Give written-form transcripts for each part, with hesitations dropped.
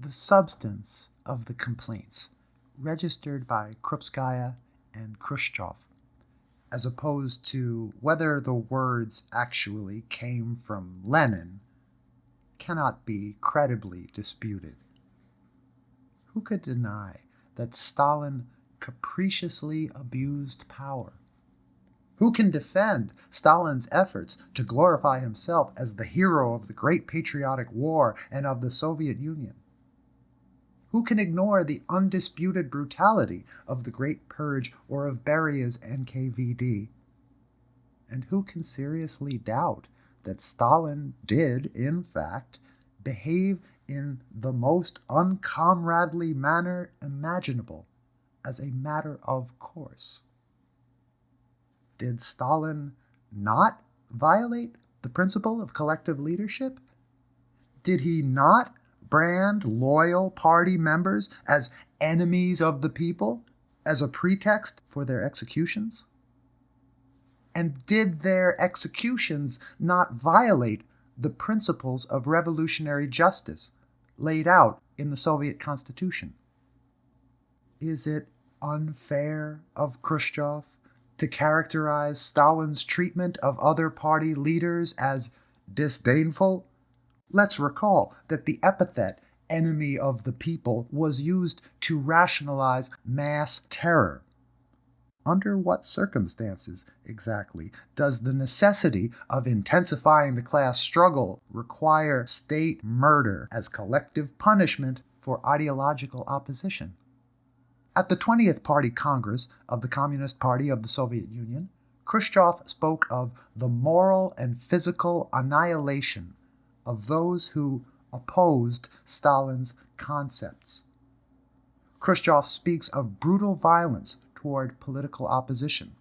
the substance of the complaints registered by Krupskaya and Khrushchev, as opposed to whether the words actually came from Lenin, cannot be credibly disputed. Who could deny that Stalin capriciously abused power? Who can defend Stalin's efforts to glorify himself as the hero of the Great Patriotic War and of the Soviet Union? Who can ignore the undisputed brutality of the Great Purge or of Beria's NKVD? And who can seriously doubt that Stalin did, in fact, behave in the most uncomradely manner imaginable, as a matter of course? Did Stalin not violate the principle of collective leadership? Did he not brand loyal party members as enemies of the people as a pretext for their executions? And did their executions not violate the principles of revolutionary justice laid out in the Soviet Constitution? Is it unfair of Khrushchev to characterize Stalin's treatment of other party leaders as disdainful? Let's recall that the epithet enemy of the people was used to rationalize mass terror. Under what circumstances, exactly, does the necessity of intensifying the class struggle require state murder as collective punishment for ideological opposition? At the 20th Party Congress of the Communist Party of the Soviet Union, Khrushchev spoke of the moral and physical annihilation of those who opposed Stalin's concepts. Khrushchev speaks of brutal violence toward political opposition,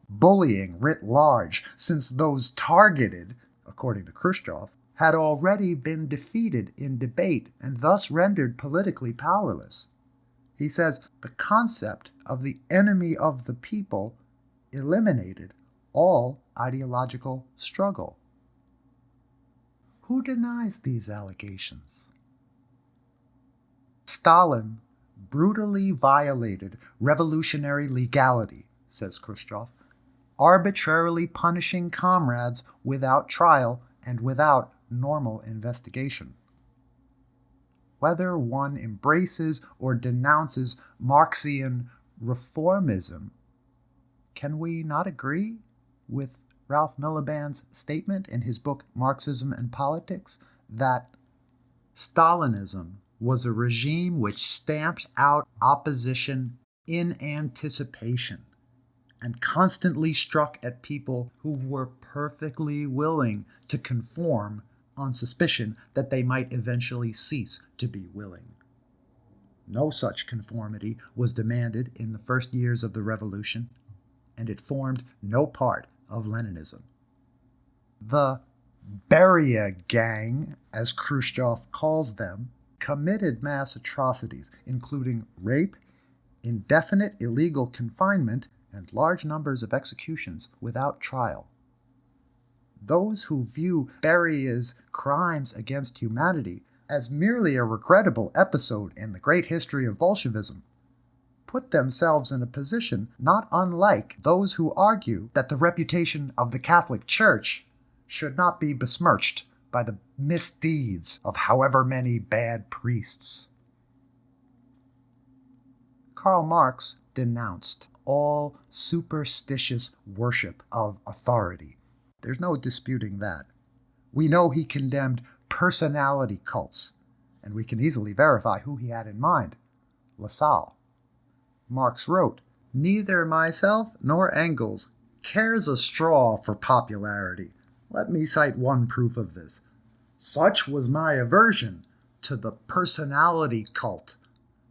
bullying writ large, since those targeted, according to Khrushchev, had already been defeated in debate and thus rendered politically powerless. He says the concept of the enemy of the people eliminated all ideological struggle. Who denies these allegations? Stalin brutally violated revolutionary legality, says Khrushchev, arbitrarily punishing comrades without trial and without normal investigation. Whether one embraces or denounces Marxian reformism, can we not agree with Ralph Miliband's statement in his book Marxism and Politics that Stalinism was a regime which stamped out opposition in anticipation and constantly struck at people who were perfectly willing to conform on suspicion that they might eventually cease to be willing. No such conformity was demanded in the first years of the revolution, and it formed no part of Leninism. The Beria Gang, as Khrushchev calls them, committed mass atrocities, including rape, indefinite illegal confinement, and large numbers of executions without trial. Those who view Beria's crimes against humanity as merely a regrettable episode in the great history of Bolshevism put themselves in a position not unlike those who argue that the reputation of the Catholic Church should not be besmirched by the misdeeds of however many bad priests. Karl Marx denounced all superstitious worship of authority. There's no disputing that. We know he condemned personality cults, and we can easily verify who he had in mind: Lassalle. Marx wrote, "Neither myself nor Engels cares a straw for popularity. Let me cite one proof of this. Such was my aversion to the personality cult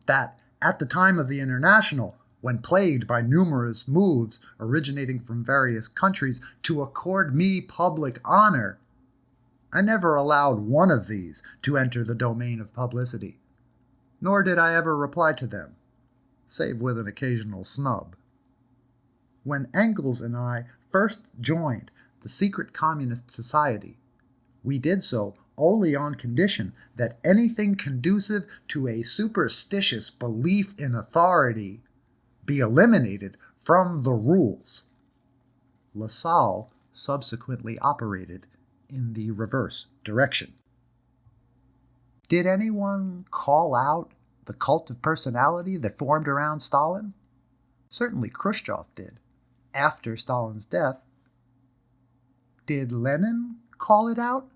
that, at the time of the International, when plagued by numerous moves originating from various countries to accord me public honor, I never allowed one of these to enter the domain of publicity, nor did I ever reply to them, save with an occasional snub. When Engels and I first joined the secret communist society, we did so only on condition that anything conducive to a superstitious belief in authority be eliminated from the rules. LaSalle subsequently operated in the reverse direction. Did anyone call out the cult of personality that formed around Stalin? Certainly Khrushchev did, after Stalin's death. Did Lenin call it out?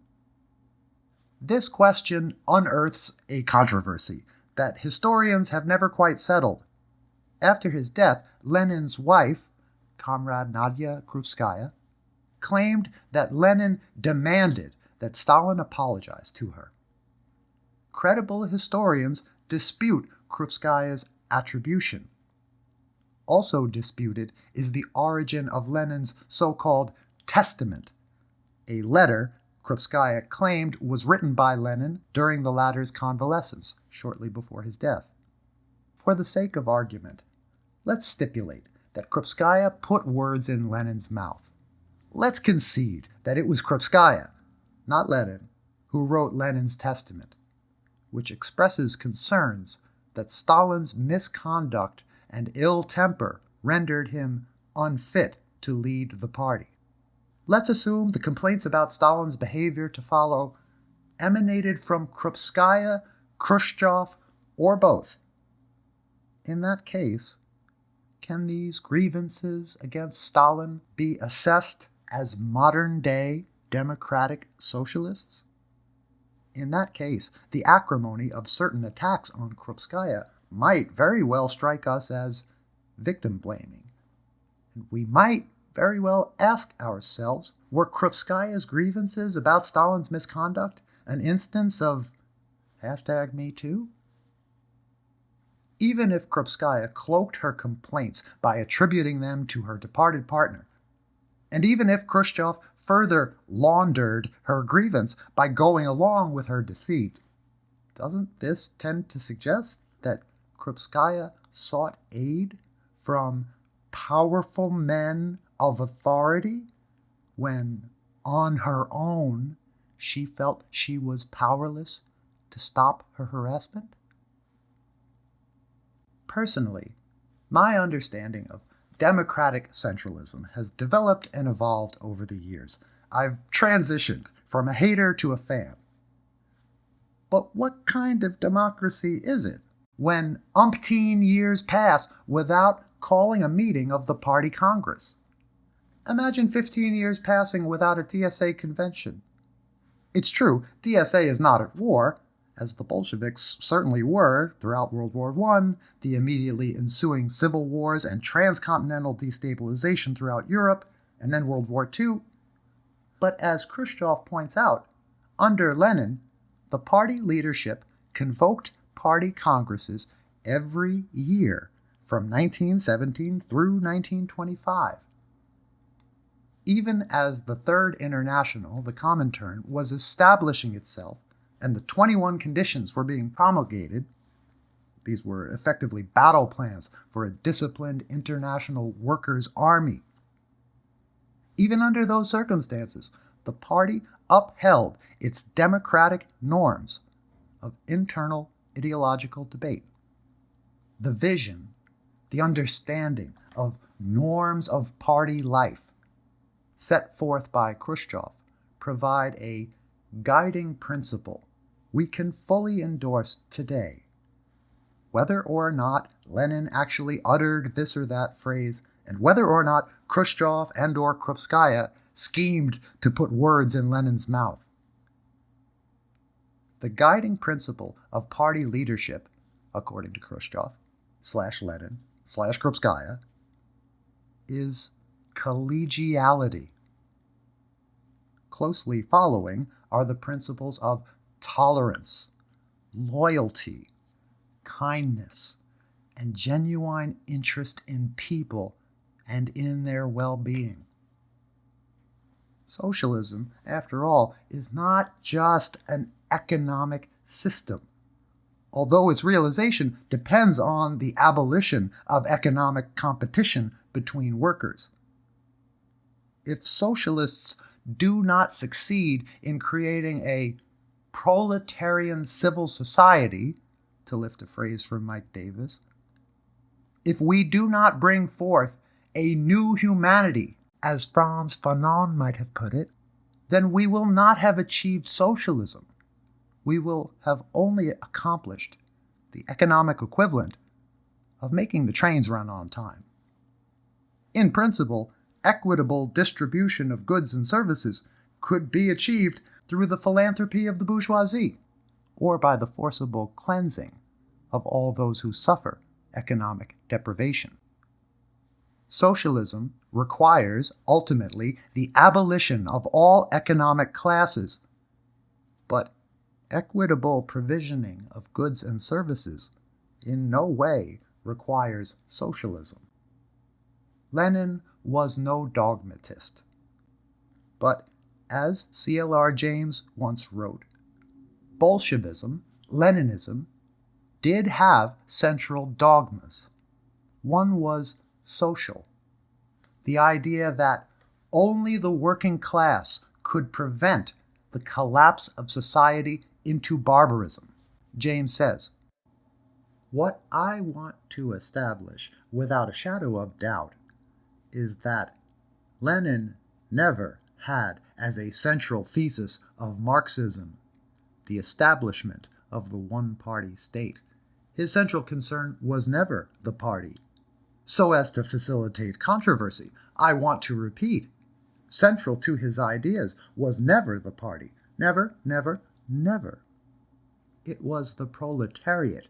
This question unearths a controversy that historians have never quite settled. After his death, Lenin's wife, Comrade Nadia Krupskaya, claimed that Lenin demanded that Stalin apologize to her. Credible historians dispute Krupskaya's attribution. Also disputed is the origin of Lenin's so-called testament, a letter Krupskaya claimed was written by Lenin during the latter's convalescence, shortly before his death. For the sake of argument, let's stipulate that Krupskaya put words in Lenin's mouth. Let's concede that it was Krupskaya, not Lenin, who wrote Lenin's testament, which expresses concerns that Stalin's misconduct and ill temper rendered him unfit to lead the party. Let's assume the complaints about Stalin's behavior to follow emanated from Krupskaya, Khrushchev, or both. In that case, can these grievances against Stalin be assessed as modern-day democratic socialists? In that case, the acrimony of certain attacks on Krupskaya might very well strike us as victim-blaming. And we might very well ask ourselves, were Krupskaya's grievances about Stalin's misconduct an instance of #MeToo? Even if Krupskaya cloaked her complaints by attributing them to her departed partner, and even if Khrushchev further laundered her grievance by going along with her defeat, doesn't this tend to suggest that Krupskaya sought aid from powerful men of authority when, on her own, she felt she was powerless to stop her harassment? Personally, my understanding of democratic centralism has developed and evolved over the years. I've transitioned from a hater to a fan. But what kind of democracy is it when umpteen years pass without calling a meeting of the party Congress? Imagine 15 years passing without a DSA convention. It's true, DSA is not at war, as the Bolsheviks certainly were throughout World War I, the immediately ensuing civil wars and transcontinental destabilization throughout Europe, and then World War II. But as Khrushchev points out, under Lenin, the party leadership convoked party congresses every year from 1917 through 1925. Even as the Third International, the Comintern, was establishing itself and the 21 conditions were being promulgated, these were effectively battle plans for a disciplined international workers' army. Even under those circumstances, the party upheld its democratic norms of internal ideological debate. The vision, the understanding of norms of party life set forth by Khrushchev provide a guiding principle we can fully endorse today. Whether or not Lenin actually uttered this or that phrase, and whether or not Khrushchev and or Krupskaya schemed to put words in Lenin's mouth. The guiding principle of party leadership, according to Khrushchev, /Lenin, /Krupskaya, is collegiality. Closely following are the principles of tolerance, loyalty, kindness, and genuine interest in people and in their well-being. Socialism, after all, is not just an economic system, although its realization depends on the abolition of economic competition between workers. If socialists do not succeed in creating a proletarian civil society, to lift a phrase from Mike Davis, if we do not bring forth a new humanity, as Franz Fanon might have put it, then we will not have achieved socialism. We will have only accomplished the economic equivalent of making the trains run on time. In principle, equitable distribution of goods and services could be achieved through the philanthropy of the bourgeoisie, or by the forcible cleansing of all those who suffer economic deprivation. Socialism requires, ultimately, the abolition of all economic classes, but equitable provisioning of goods and services in no way requires socialism. Lenin was no dogmatist, but as C.L.R. James once wrote, Bolshevism, Leninism, did have central dogmas. One was social, the idea that only the working class could prevent the collapse of society into barbarism. James says, "What I want to establish without a shadow of doubt is that Lenin never had as a central thesis of Marxism the establishment of the one-party state. His central concern was never the party. So as to facilitate controversy, I want to repeat, central to his ideas was never the party. Never, never, never. It was the proletariat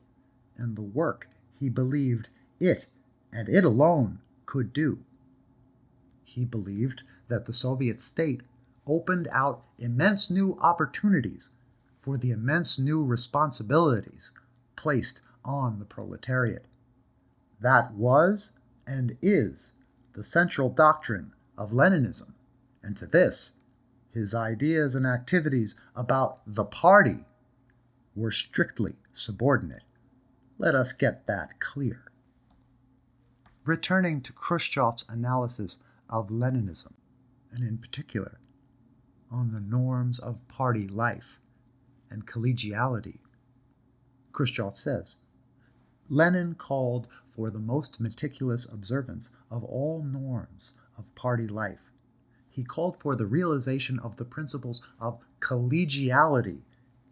and the work he believed it, and it alone, could do. He believed that the Soviet state opened out immense new opportunities for the immense new responsibilities placed on the proletariat. That was and is the central doctrine of Leninism, and to this, his ideas and activities about the party were strictly subordinate. Let us get that clear." Returning to Khrushchev's analysis of Leninism, and in particular on the norms of party life and collegiality, Khrushchev says, Lenin called for the most meticulous observance of all norms of party life. He called for the realization of the principles of collegiality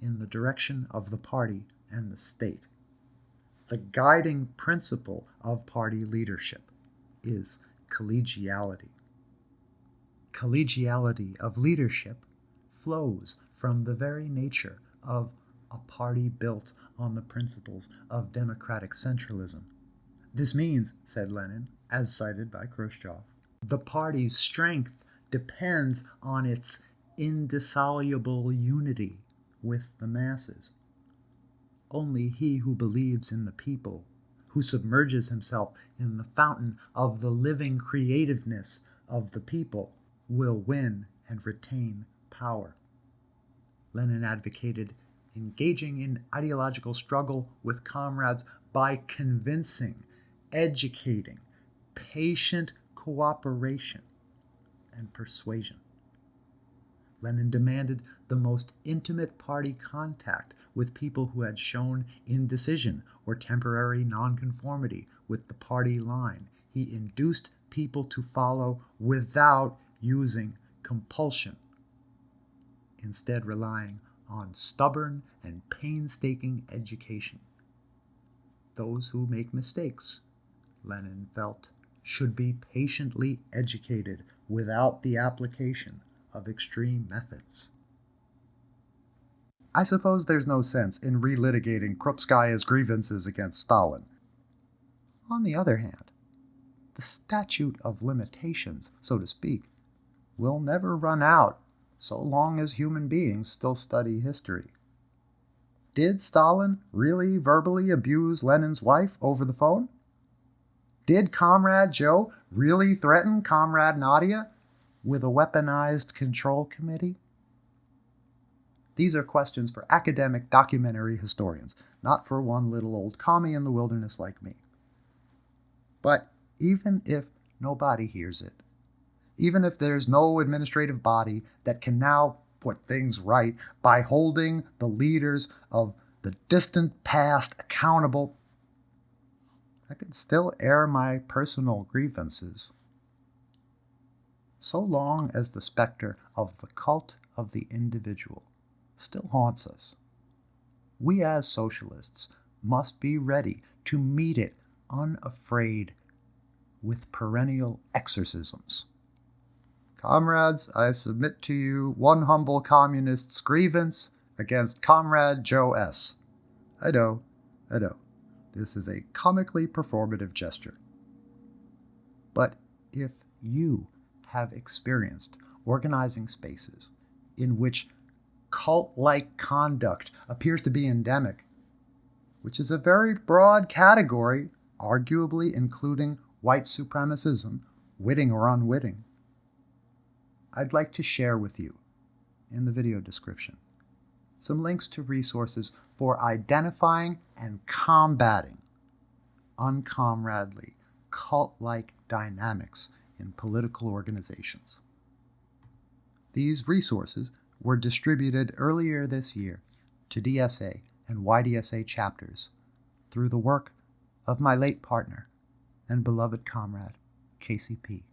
in the direction of the party and the state. The guiding principle of party leadership is collegiality. Collegiality of leadership flows from the very nature of a party built on the principles of democratic centralism. This means, said Lenin, as cited by Khrushchev, the party's strength depends on its indissoluble unity with the masses. Only he who believes in the people, who submerges himself in the fountain of the living creativeness of the people, will win and retain power. Lenin advocated engaging in ideological struggle with comrades by convincing, educating, patient cooperation, and persuasion. Lenin demanded the most intimate party contact with people who had shown indecision or temporary nonconformity with the party line. He induced people to follow without using compulsion, instead relying on stubborn and painstaking education. Those who make mistakes, Lenin felt, should be patiently educated without the application of extreme methods. I suppose there's no sense in relitigating Krupskaya's grievances against Stalin. On the other hand, the statute of limitations, so to speak, will never run out so long as human beings still study history. Did Stalin really verbally abuse Lenin's wife over the phone? Did Comrade Joe really threaten Comrade Nadia with a weaponized control committee? These are questions for academic documentary historians, not for one little old commie in the wilderness like me. But even if nobody hears it, even if there's no administrative body that can now put things right by holding the leaders of the distant past accountable, I could still air my personal grievances. So long as the specter of the cult of the individual still haunts us, we as socialists must be ready to meet it unafraid with perennial exorcisms. Comrades, I submit to you one humble communist's grievance against Comrade Joe S. I know. This is a comically performative gesture. But if you have experienced organizing spaces in which cult-like conduct appears to be endemic, which is a very broad category, arguably including white supremacism, witting or unwitting, I'd like to share with you, in the video description, some links to resources for identifying and combating uncomradely, cult-like dynamics in political organizations. These resources were distributed earlier this year to DSA and YDSA chapters through the work of my late partner and beloved comrade, KCP.